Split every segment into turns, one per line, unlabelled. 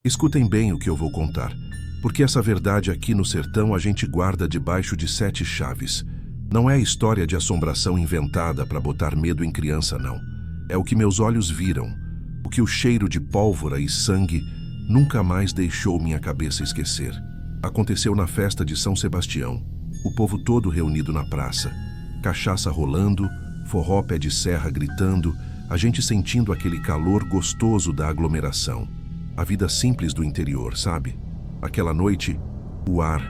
Escutem bem o que eu vou contar, porque essa verdade aqui no sertão a gente guarda debaixo de 7 chaves. Não é história de assombração inventada para botar medo em criança, não. É o que meus olhos viram, o que o cheiro de pólvora e sangue nunca mais deixou minha cabeça esquecer. Aconteceu na festa de São Sebastião, o povo todo reunido na praça, cachaça rolando, forró pé de serra gritando, a gente sentindo aquele calor gostoso da aglomeração. A vida simples do interior, sabe? Aquela noite, o ar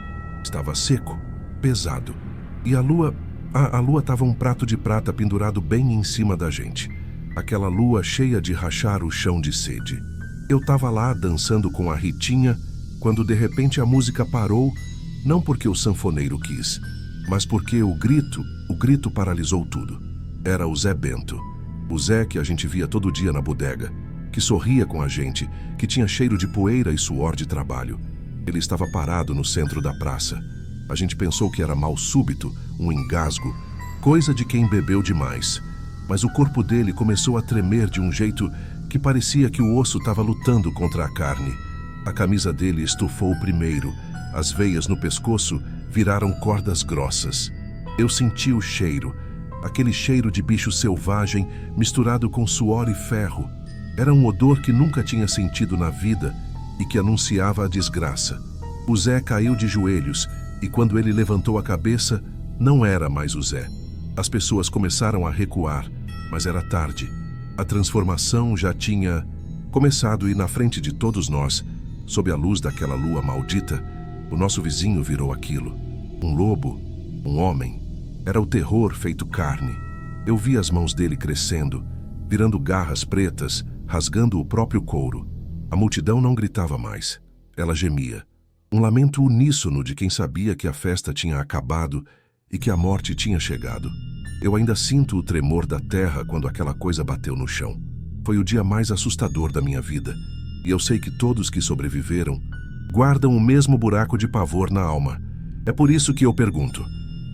estava seco, pesado, e a lua estava um prato de prata pendurado bem em cima da gente. Aquela lua cheia de rachar o chão de sede. Eu estava lá dançando com a Ritinha, quando de repente a música parou, não porque o sanfoneiro quis, mas porque o grito paralisou tudo. Era o Zé Bento. O Zé que a gente via todo dia na bodega, que sorria com a gente, que tinha cheiro de poeira e suor de trabalho. Ele estava parado no centro da praça. A gente pensou que era mal súbito, um engasgo, coisa de quem bebeu demais. Mas o corpo dele começou a tremer de um jeito que parecia que o osso estava lutando contra a carne. A camisa dele estufou primeiro, as veias no pescoço viraram cordas grossas. Eu senti o cheiro, aquele cheiro de bicho selvagem misturado com suor e ferro. Era um odor que nunca tinha sentido na vida e que anunciava a desgraça. O Zé caiu de joelhos e quando ele levantou a cabeça, não era mais o Zé. As pessoas começaram a recuar, mas era tarde. A transformação já tinha começado e na frente de todos nós, sob a luz daquela lua maldita, o nosso vizinho virou aquilo. Um lobo, um homem. Era o terror feito carne. Eu vi as mãos dele crescendo, virando garras pretas, rasgando o próprio couro. A multidão não gritava mais. Ela gemia. Um lamento uníssono de quem sabia que a festa tinha acabado e que a morte tinha chegado. Eu ainda sinto o tremor da terra quando aquela coisa bateu no chão. Foi o dia mais assustador da minha vida. E eu sei que todos que sobreviveram guardam o mesmo buraco de pavor na alma. É por isso que eu pergunto,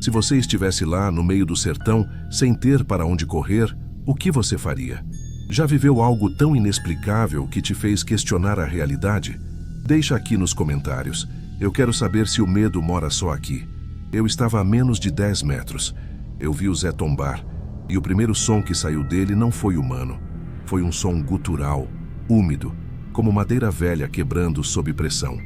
se você estivesse lá no meio do sertão, sem ter para onde correr, o que você faria? Já viveu algo tão inexplicável que te fez questionar a realidade? Deixa aqui nos comentários. Eu quero saber se o medo mora só aqui. Eu estava a menos de 10 metros. Eu vi o Zé tombar, e o primeiro som que saiu dele não foi humano. Foi um som gutural, úmido, como madeira velha quebrando sob pressão.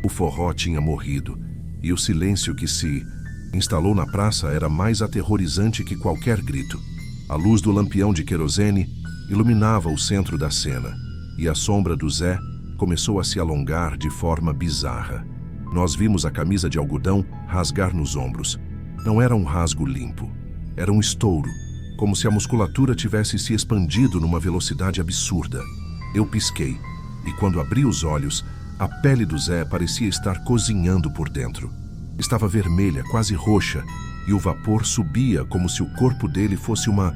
O forró tinha morrido, e o silêncio que se instalou na praça era mais aterrorizante que qualquer grito. A luz do lampião de querosene iluminava o centro da cena, e a sombra do Zé começou a se alongar de forma bizarra. Nós vimos a camisa de algodão rasgar nos ombros. Não era um rasgo limpo, era um estouro, como se a musculatura tivesse se expandido numa velocidade absurda. Eu pisquei, e quando abri os olhos, a pele do Zé parecia estar cozinhando por dentro. Estava vermelha, quase roxa, e o vapor subia como se o corpo dele fosse uma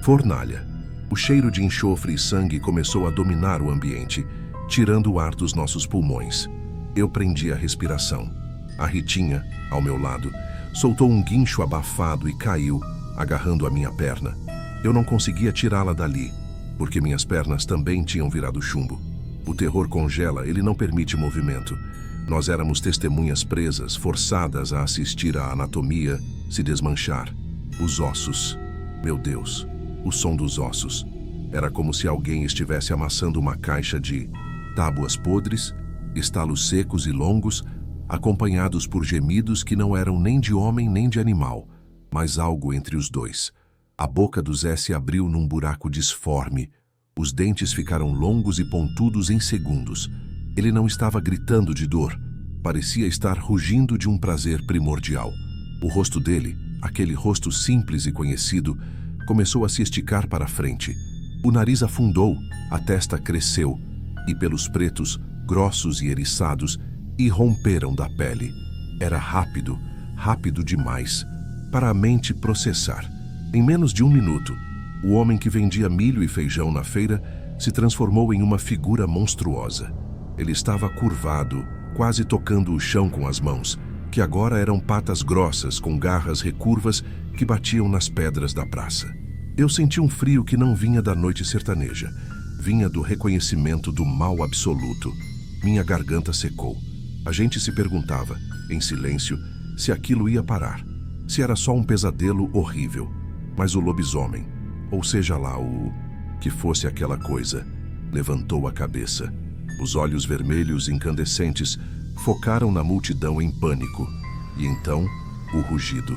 fornalha. O cheiro de enxofre e sangue começou a dominar o ambiente, tirando o ar dos nossos pulmões. Eu prendi a respiração. A Ritinha, ao meu lado, soltou um guincho abafado e caiu, agarrando a minha perna. Eu não conseguia tirá-la dali, porque minhas pernas também tinham virado chumbo. O terror congela, ele não permite movimento. Nós éramos testemunhas presas, forçadas a assistir à anatomia se desmanchar. Os ossos. Meu Deus, o som dos ossos. Era como se alguém estivesse amassando uma caixa de tábuas podres, estalos secos e longos, acompanhados por gemidos que não eram nem de homem nem de animal, mas algo entre os dois. A boca do Zé se abriu num buraco disforme. Os dentes ficaram longos e pontudos em segundos. Ele não estava gritando de dor. Parecia estar rugindo de um prazer primordial. O rosto dele, aquele rosto simples e conhecido, começou a se esticar para a frente. O nariz afundou, a testa cresceu, e pelos pretos, grossos e eriçados, irromperam da pele. Era rápido, rápido demais, para a mente processar. Em menos de 1 minuto, o homem que vendia milho e feijão na feira se transformou em uma figura monstruosa. Ele estava curvado, quase tocando o chão com as mãos, que agora eram patas grossas com garras recurvas que batiam nas pedras da praça. Eu senti um frio que não vinha da noite sertaneja, vinha do reconhecimento do mal absoluto. Minha garganta secou. A gente se perguntava, em silêncio, se aquilo ia parar. Se era só um pesadelo horrível. Mas o lobisomem, ou seja lá o que fosse aquela coisa, levantou a cabeça. Os olhos vermelhos incandescentes focaram na multidão em pânico. E então, o rugido.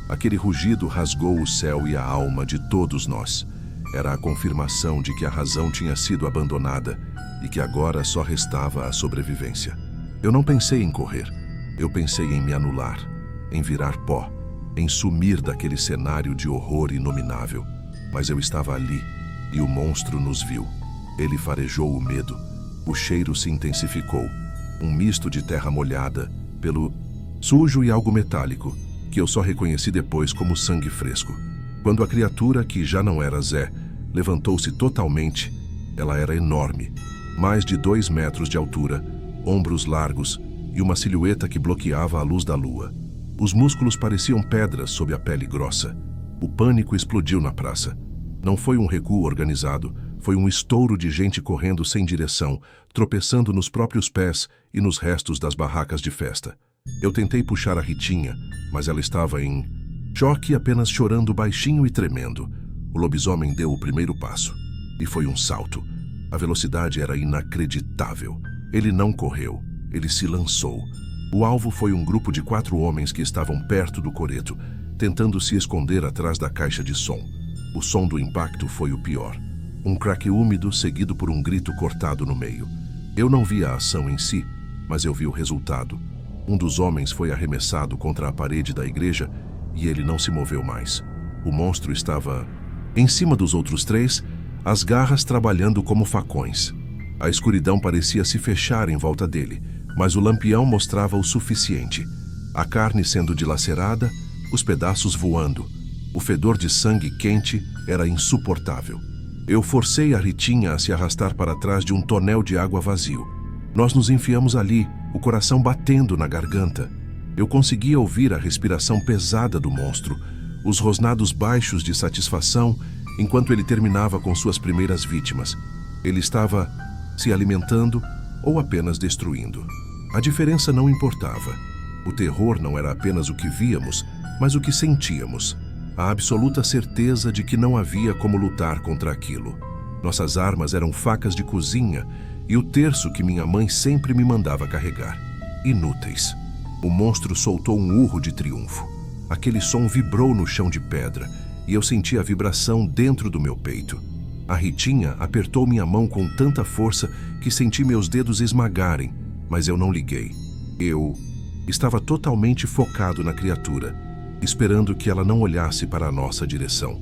Aquele rugido rasgou o céu e a alma de todos nós. Era a confirmação de que a razão tinha sido abandonada e que agora só restava a sobrevivência. Eu não pensei em correr. Eu pensei em me anular, em virar pó, em sumir daquele cenário de horror inominável. Mas eu estava ali e o monstro nos viu. Ele farejou o medo. O cheiro se intensificou. Um misto de terra molhada, pelo sujo e algo metálico, que eu só reconheci depois como sangue fresco. Quando a criatura, que já não era Zé, levantou-se totalmente, ela era enorme. Mais de 2 metros de altura, ombros largos e uma silhueta que bloqueava a luz da lua. Os músculos pareciam pedras sob a pele grossa. O pânico explodiu na praça. Não foi um recuo organizado, foi um estouro de gente correndo sem direção, tropeçando nos próprios pés e nos restos das barracas de festa. Eu tentei puxar a Ritinha, mas ela estava em choque, apenas chorando baixinho e tremendo. O lobisomem deu o primeiro passo. E foi um salto. A velocidade era inacreditável. Ele não correu, ele se lançou. O alvo foi um grupo de 4 homens que estavam perto do coreto, tentando se esconder atrás da caixa de som. O som do impacto foi o pior. Um craque úmido seguido por um grito cortado no meio. Eu não vi a ação em si, mas eu vi o resultado. Um dos homens foi arremessado contra a parede da igreja e ele não se moveu mais. O monstro estava em cima dos outros 3, as garras trabalhando como facões. A escuridão parecia se fechar em volta dele, mas o lampião mostrava o suficiente. A carne sendo dilacerada, os pedaços voando. O fedor de sangue quente era insuportável. Eu forcei a Ritinha a se arrastar para trás de um tonel de água vazio. Nós nos enfiamos ali, o coração batendo na garganta. Eu conseguia ouvir a respiração pesada do monstro, os rosnados baixos de satisfação, enquanto ele terminava com suas primeiras vítimas. Ele estava se alimentando ou apenas destruindo. A diferença não importava. O terror não era apenas o que víamos, mas o que sentíamos. A absoluta certeza de que não havia como lutar contra aquilo. Nossas armas eram facas de cozinha e o terço que minha mãe sempre me mandava carregar. Inúteis. O monstro soltou um urro de triunfo. Aquele som vibrou no chão de pedra e eu senti a vibração dentro do meu peito. A Ritinha apertou minha mão com tanta força que senti meus dedos esmagarem, mas eu não liguei. Eu estava totalmente focado na criatura, esperando que ela não olhasse para a nossa direção.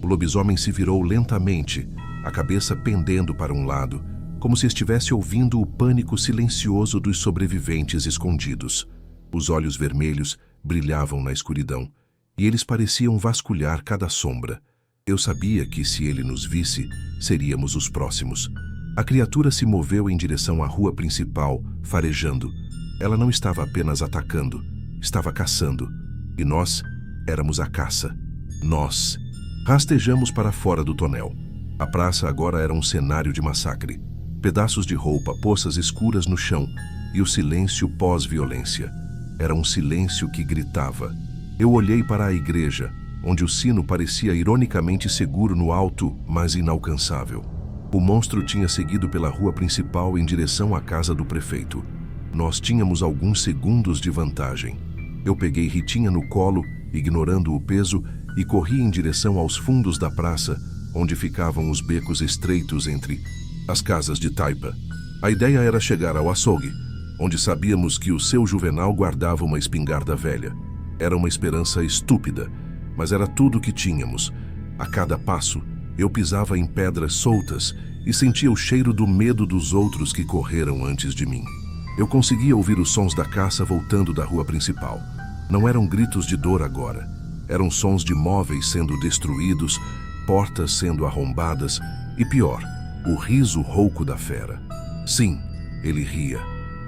O lobisomem se virou lentamente, a cabeça pendendo para um lado, como se estivesse ouvindo o pânico silencioso dos sobreviventes escondidos. Os olhos vermelhos brilhavam na escuridão, e eles pareciam vasculhar cada sombra. Eu sabia que, se ele nos visse, seríamos os próximos. A criatura se moveu em direção à rua principal, farejando. Ela não estava apenas atacando, estava caçando. E nós éramos a caça. Nós rastejamos para fora do tonel. A praça agora era um cenário de massacre. Pedaços de roupa, poças escuras no chão e o silêncio pós-violência. Era um silêncio que gritava. Eu olhei para a igreja, onde o sino parecia ironicamente seguro no alto, mas inalcançável. O monstro tinha seguido pela rua principal em direção à casa do prefeito. Nós tínhamos alguns segundos de vantagem. Eu peguei Ritinha no colo, ignorando o peso, e corri em direção aos fundos da praça, onde ficavam os becos estreitos entre as casas de taipa. A ideia era chegar ao açougue, onde sabíamos que o seu Juvenal guardava uma espingarda velha. Era uma esperança estúpida, mas era tudo o que tínhamos. A cada passo, eu pisava em pedras soltas e sentia o cheiro do medo dos outros que correram antes de mim. Eu conseguia ouvir os sons da caça voltando da rua principal. Não eram gritos de dor agora. Eram sons de móveis sendo destruídos, portas sendo arrombadas e, pior, o riso rouco da fera. Sim, ele ria.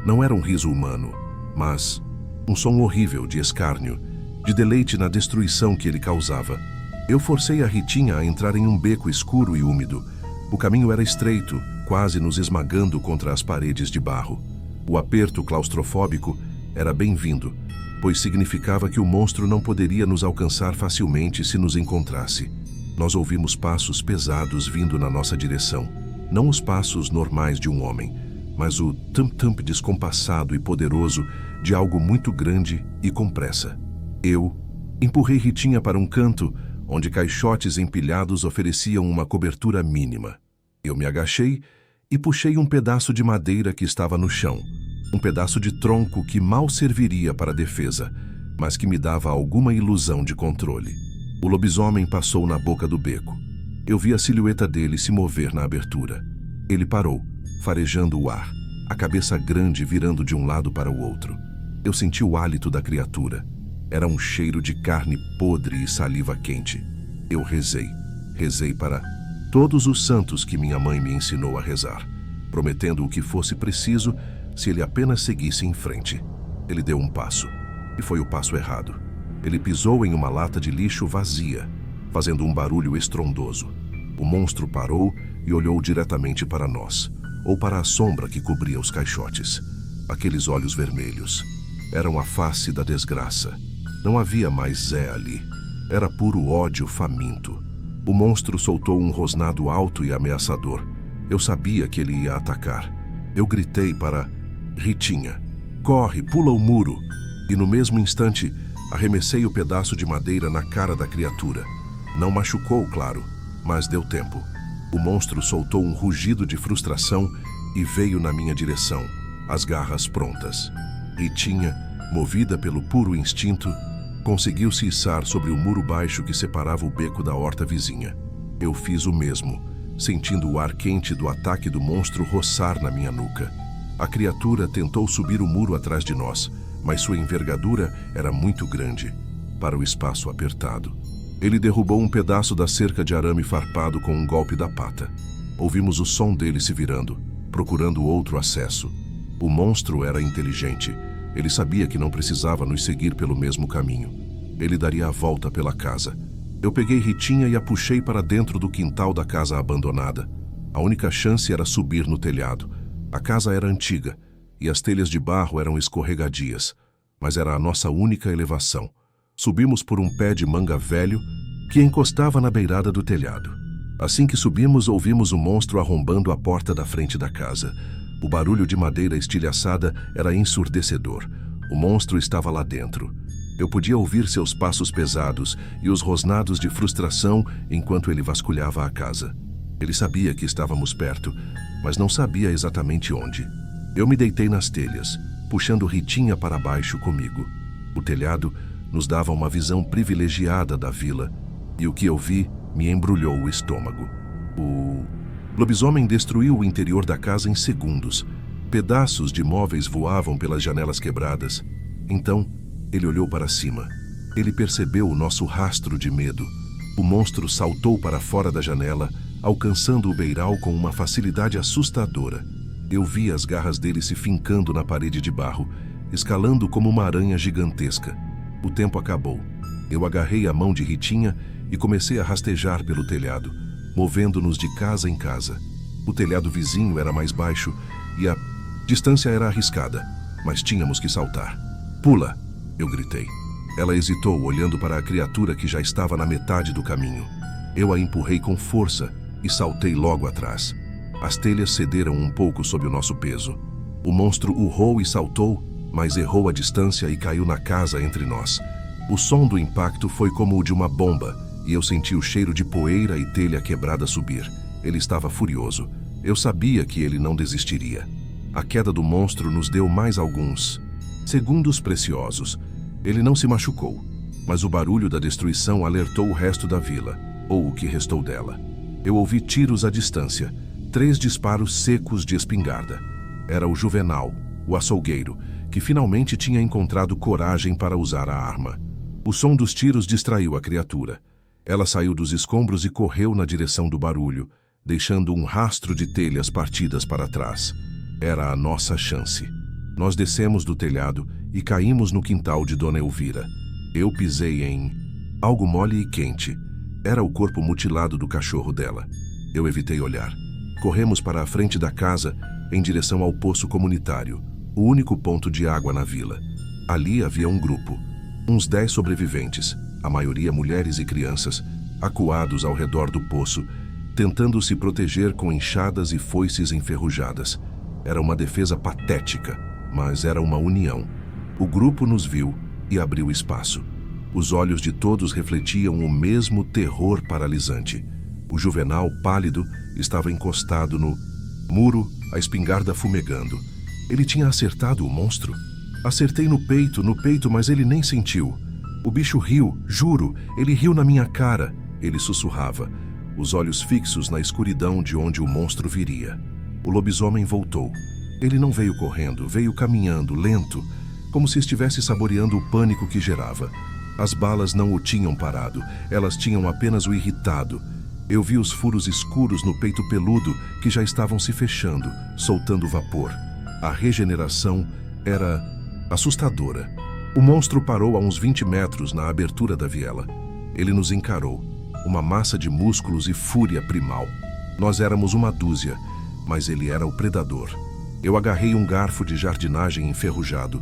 Não era um riso humano, mas um som horrível de escárnio, de deleite na destruição que ele causava. Eu forcei a Ritinha a entrar em um beco escuro e úmido. O caminho era estreito, quase nos esmagando contra as paredes de barro. O aperto claustrofóbico era bem-vindo, pois significava que o monstro não poderia nos alcançar facilmente se nos encontrasse. Nós ouvimos passos pesados vindo na nossa direção. Não os passos normais de um homem, mas o tum-tum descompassado e poderoso de algo muito grande e com pressa. Eu empurrei Ritinha para um canto, onde caixotes empilhados ofereciam uma cobertura mínima. Eu me agachei e puxei um pedaço de madeira que estava no chão. Um pedaço de tronco que mal serviria para defesa, mas que me dava alguma ilusão de controle. O lobisomem passou na boca do beco. Eu vi a silhueta dele se mover na abertura. Ele parou, farejando o ar, a cabeça grande virando de um lado para o outro. Eu senti o hálito da criatura. Era um cheiro de carne podre e saliva quente. Eu rezei para todos os santos que minha mãe me ensinou a rezar, prometendo o que fosse preciso se ele apenas seguisse em frente. Ele deu um passo, e foi o passo errado. Ele pisou em uma lata de lixo vazia, fazendo um barulho estrondoso. O monstro parou e olhou diretamente para nós, ou para a sombra que cobria os caixotes. Aqueles olhos vermelhos eram a face da desgraça. Não havia mais Zé ali. Era puro ódio faminto. O monstro soltou um rosnado alto e ameaçador. Eu sabia que ele ia atacar. Eu gritei para Ritinha: corre, pula o muro! E no mesmo instante, arremessei o pedaço de madeira na cara da criatura. Não machucou, claro, mas deu tempo. O monstro soltou um rugido de frustração e veio na minha direção, as garras prontas. Ritinha, movida pelo puro instinto, conseguiu se içar sobre o muro baixo que separava o beco da horta vizinha. Eu fiz o mesmo, sentindo o ar quente do ataque do monstro roçar na minha nuca. A criatura tentou subir o muro atrás de nós, mas sua envergadura era muito grande para o espaço apertado. Ele derrubou um pedaço da cerca de arame farpado com um golpe da pata. Ouvimos o som dele se virando, procurando outro acesso. O monstro era inteligente. Ele sabia que não precisava nos seguir pelo mesmo caminho. Ele daria a volta pela casa. Eu peguei Ritinha e a puxei para dentro do quintal da casa abandonada. A única chance era subir no telhado. A casa era antiga e as telhas de barro eram escorregadias, mas era a nossa única elevação. Subimos por um pé de manga velho que encostava na beirada do telhado. Assim que subimos, ouvimos o monstro arrombando a porta da frente da casa. O barulho de madeira estilhaçada era ensurdecedor. O monstro estava lá dentro. Eu podia ouvir seus passos pesados e os rosnados de frustração enquanto ele vasculhava a casa. Ele sabia que estávamos perto, mas não sabia exatamente onde. Eu me deitei nas telhas, puxando Ritinha para baixo comigo. O telhado nos dava uma visão privilegiada da vila, e o que eu vi me embrulhou o estômago. O lobisomem destruiu o interior da casa em segundos. Pedaços de móveis voavam pelas janelas quebradas. Então, ele olhou para cima. Ele percebeu o nosso rastro de medo. O monstro saltou para fora da janela, alcançando o beiral com uma facilidade assustadora. Eu vi as garras dele se fincando na parede de barro, escalando como uma aranha gigantesca. O tempo acabou. Eu agarrei a mão de Ritinha e comecei a rastejar pelo telhado, movendo-nos de casa em casa. O telhado vizinho era mais baixo e a distância era arriscada, mas tínhamos que saltar. "Pula!" eu gritei. Ela hesitou, olhando para a criatura que já estava na metade do caminho. Eu a empurrei com força e saltei logo atrás. As telhas cederam um pouco sob o nosso peso. O monstro urrou e saltou, mas errou a distância e caiu na casa entre nós. O som do impacto foi como o de uma bomba, e eu senti o cheiro de poeira e telha quebrada subir. Ele estava furioso. Eu sabia que ele não desistiria. A queda do monstro nos deu mais alguns segundos preciosos. Ele não se machucou, mas o barulho da destruição alertou o resto da vila, ou o que restou dela. Eu ouvi tiros à distância, 3 disparos secos de espingarda. Era o Juvenal, o açougueiro, que finalmente tinha encontrado coragem para usar a arma. O som dos tiros distraiu a criatura. Ela saiu dos escombros e correu na direção do barulho, deixando um rastro de telhas partidas para trás. Era a nossa chance. Nós descemos do telhado e caímos no quintal de Dona Elvira. Eu pisei em algo mole e quente. Era o corpo mutilado do cachorro dela. Eu evitei olhar. Corremos para a frente da casa, em direção ao poço comunitário. o único ponto de água na vila. Ali havia um grupo, uns 10 sobreviventes, a maioria mulheres e crianças, acuados ao redor do poço, tentando se proteger com enxadas e foices enferrujadas. Era uma defesa patética, mas era uma união. O grupo nos viu e abriu espaço. Os olhos de todos refletiam o mesmo terror paralisante. O Juvenal, pálido, estava encostado no muro, a espingarda fumegando. Ele tinha acertado o monstro? Acertei no peito, mas ele nem sentiu. O bicho riu, juro, ele riu na minha cara. Ele sussurrava, os olhos fixos na escuridão de onde o monstro viria. O lobisomem voltou. Ele não veio correndo, veio caminhando, lento, como se estivesse saboreando o pânico que gerava. As balas não o tinham parado, elas tinham apenas o irritado. Eu vi os furos escuros no peito peludo que já estavam se fechando, soltando vapor. A regeneração era assustadora. O monstro parou a uns 20 metros na abertura da viela. Ele nos encarou, uma massa de músculos e fúria primal. Nós éramos uma dúzia, mas ele era o predador. Eu agarrei um garfo de jardinagem enferrujado.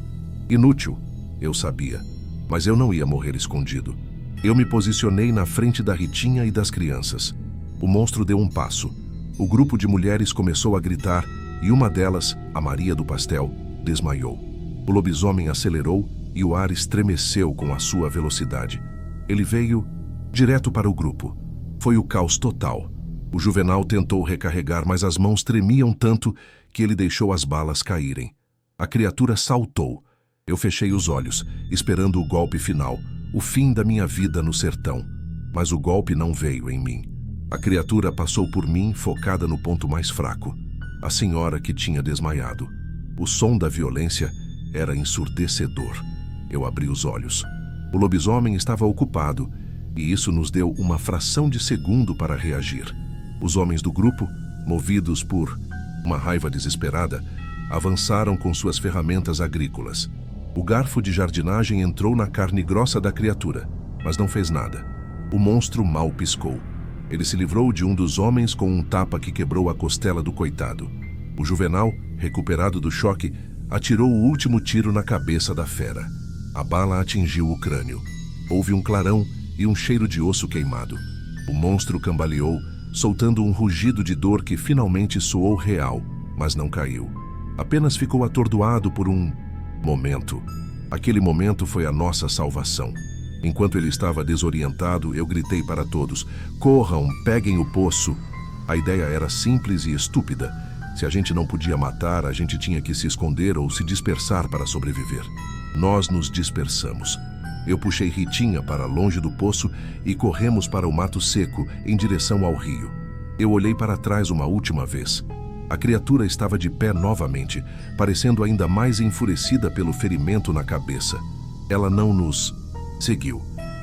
Inútil, eu sabia, mas eu não ia morrer escondido. Eu me posicionei na frente da Ritinha e das crianças. O monstro deu um passo. O grupo de mulheres começou a gritar e uma delas, a Maria do Pastel, desmaiou. O lobisomem acelerou e o ar estremeceu com a sua velocidade. Ele veio direto para o grupo. Foi o caos total. O Juvenal tentou recarregar, mas as mãos tremiam tanto que ele deixou as balas caírem. A criatura saltou. Eu fechei os olhos, esperando o golpe final, o fim da minha vida no sertão. Mas o golpe não veio em mim. A criatura passou por mim, focada no ponto mais fraco. A senhora que tinha desmaiado. O som da violência era ensurdecedor. Eu abri os olhos. O lobisomem estava ocupado, e isso nos deu uma fração de segundo para reagir. Os homens do grupo, movidos por uma raiva desesperada, avançaram com suas ferramentas agrícolas. O garfo de jardinagem entrou na carne grossa da criatura, mas não fez nada. O monstro mal piscou. Ele se livrou de um dos homens com um tapa que quebrou a costela do coitado. O Juvenal, recuperado do choque, atirou o último tiro na cabeça da fera. A bala atingiu o crânio. Houve um clarão e um cheiro de osso queimado. O monstro cambaleou, soltando um rugido de dor que finalmente soou real, mas não caiu. Apenas ficou atordoado por um momento. Aquele momento foi a nossa salvação. Enquanto ele estava desorientado, eu gritei para todos: corram, peguem o poço. A ideia era simples e estúpida. Se a gente não podia matar, a gente tinha que se esconder ou se dispersar para sobreviver. Nós nos dispersamos. Eu puxei Ritinha para longe do poço e corremos para o mato seco, em direção ao rio. Eu olhei para trás uma última vez. A criatura estava de pé novamente, parecendo ainda mais enfurecida pelo ferimento na cabeça. Ela não nos seguiu.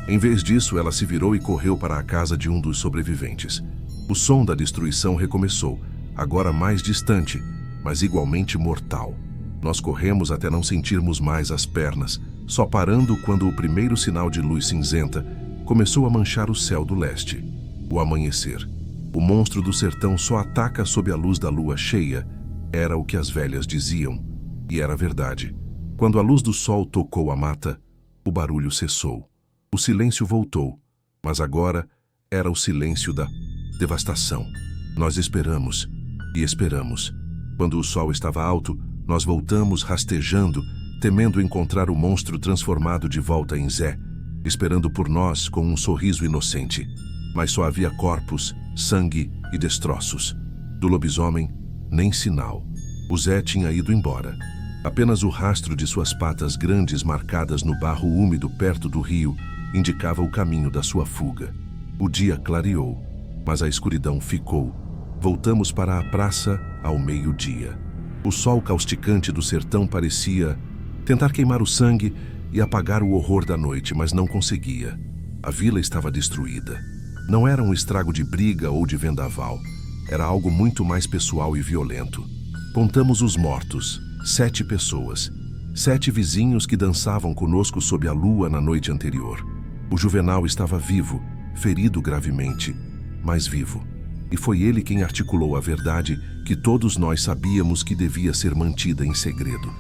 Em vez disso, ela se virou e correu para a casa de um dos sobreviventes. O som da destruição recomeçou, agora mais distante, mas igualmente mortal. Nós corremos até não sentirmos mais as pernas, só parando quando o primeiro sinal de luz cinzenta começou a manchar o céu do leste. O amanhecer. O monstro do sertão só ataca sob a luz da lua cheia, era o que as velhas diziam, e era verdade. Quando a luz do sol tocou a mata, o barulho cessou. O silêncio voltou, mas agora era o silêncio da devastação. Nós esperamos e esperamos. Quando o sol estava alto, nós voltamos rastejando, temendo encontrar o monstro transformado de volta em Zé, esperando por nós com um sorriso inocente. Mas só havia corpos, sangue e destroços. Do lobisomem, nem sinal. O Zé tinha ido embora. Apenas o rastro de suas patas grandes marcadas no barro úmido perto do rio indicava o caminho da sua fuga. O dia clareou, mas a escuridão ficou. Voltamos para a praça ao meio-dia. O sol causticante do sertão parecia tentar queimar o sangue e apagar o horror da noite, mas não conseguia. A vila estava destruída. Não era um estrago de briga ou de vendaval. Era algo muito mais pessoal e violento. Contamos os mortos, 7 pessoas. 7 vizinhos que dançavam conosco sob a lua na noite anterior. O Juvenal estava vivo, ferido gravemente, mas vivo. E foi ele quem articulou a verdade que todos nós sabíamos que devia ser mantida em segredo.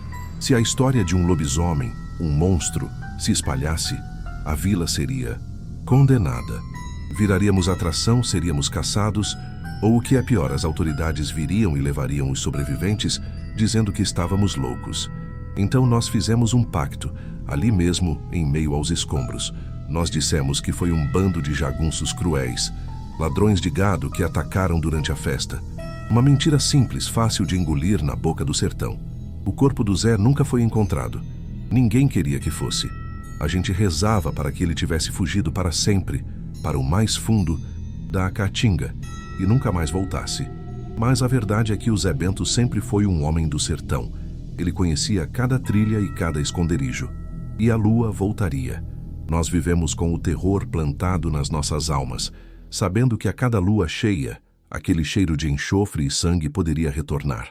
Se a história de um lobisomem, um monstro, se espalhasse, a vila seria condenada. Viraríamos atração, seríamos caçados, ou o que é pior, as autoridades viriam e levariam os sobreviventes, dizendo que estávamos loucos. Então nós fizemos um pacto, ali mesmo, em meio aos escombros. Nós dissemos que foi um bando de jagunços cruéis, ladrões de gado que atacaram durante a festa. Uma mentira simples, fácil de engolir na boca do sertão. O corpo do Zé nunca foi encontrado. Ninguém queria que fosse. A gente rezava para que ele tivesse fugido para sempre, para o mais fundo da Caatinga, e nunca mais voltasse. Mas a verdade é que o Zé Bento sempre foi um homem do sertão. Ele conhecia cada trilha e cada esconderijo. E a lua voltaria. Nós vivemos com o terror plantado nas nossas almas, sabendo que a cada lua cheia, aquele cheiro de enxofre e sangue poderia retornar.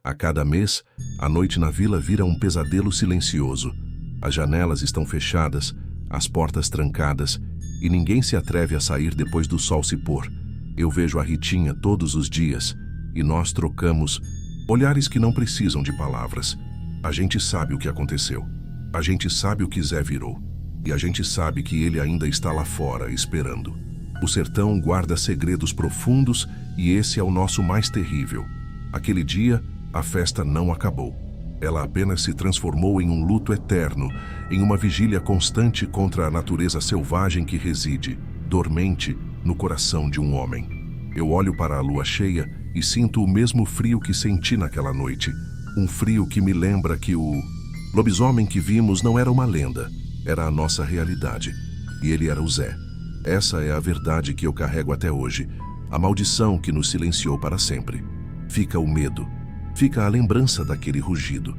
A cada mês, a noite na vila vira um pesadelo silencioso. As janelas estão fechadas, as portas trancadas, e ninguém se atreve a sair depois do sol se pôr. Eu vejo a Ritinha todos os dias, e nós trocamos olhares que não precisam de palavras. A gente sabe o que aconteceu. A gente sabe o que Zé virou. E a gente sabe que ele ainda está lá fora, esperando. O sertão guarda segredos profundos e esse é o nosso mais terrível. Aquele dia, a festa não acabou. Ela apenas se transformou em um luto eterno, em uma vigília constante contra a natureza selvagem que reside, dormente, no coração de um homem. Eu olho para a lua cheia e sinto o mesmo frio que senti naquela noite. Um frio que me lembra que o lobisomem que vimos não era uma lenda, era a nossa realidade. E ele era o Zé. Essa é a verdade que eu carrego até hoje, a maldição que nos silenciou para sempre. Fica o medo, fica a lembrança daquele rugido.